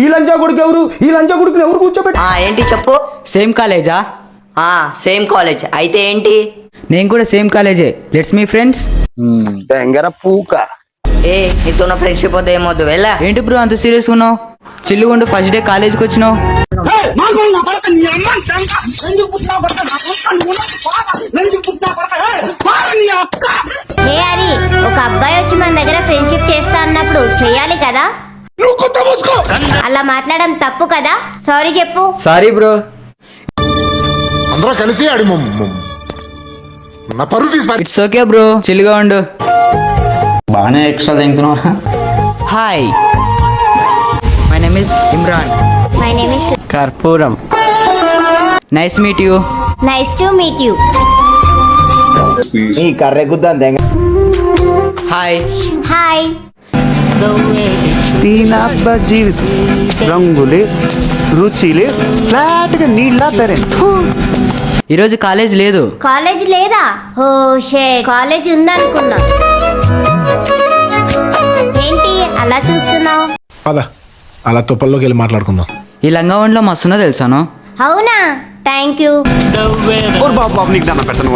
ఈ లంచా కొడుకు ఎవరు? ఈ లంచా కొడుకుని ఎవరు కూర్చోబెట్టి? ఏంటి చెప్పు. సేమ్ కాలేజా? Same college. అయితే ఏంటి? నేను కూడా సేమ్ కాలేజే. Let's me friends. తెంగర పూక. నీతో నా ఫ్రెండ్షిప్ వద్ద ఏమొద్దు వెళ్ళా. ఏంటి బ్రో అంత సీరియస్ ఉన్నావు? చిల్లుగుండు ఫస్ట్ డే కాలేజ్కి వచ్చినావు. హే హరి, ఒక అబ్బాయి వచ్చి మన దగ్గర ఫ్రెండ్షిప్ చేస్తా అన్నప్పుడు చెయ్యాలి కదా. అలా మాట్లాడడం తప్పు కదా. సారీ చెప్పు. Sorry bro. అందరూ కలిసి ఆడి నా పరువు తీసి ఇట్స్ ఓకే బ్రో, చిల్లుగా ఉండు. బాగానే ఎక్స్ట్రా తింటున్నావా? Hi, my name is Imran. My name is Karpuram. Nice meet you. Nice to meet you. నీ కర్రెగుద్దాం తెంగ. హాయ్. హాయ్. దీనబ్బ జీవితం రంగులే రుచిలే ఫ్లాట్ గా నీళ్ళ తరే. ఈరోజు కాలేజ్ లేదు. కాలేజ్ లేదా? ఓ షే, కాలేజ్ ఉందనుకున్నా. ఏంటి అలా చూస్తున్నావు? పద అలా తుప్పల్లోకి వెళ్ళి మాట్లాడుకుందాం. ఈ లంగావణిలో మస్తున్నా తెలుసాను. అవునా? Thank you. బాబు నీకు దాన్ని పెట్టను.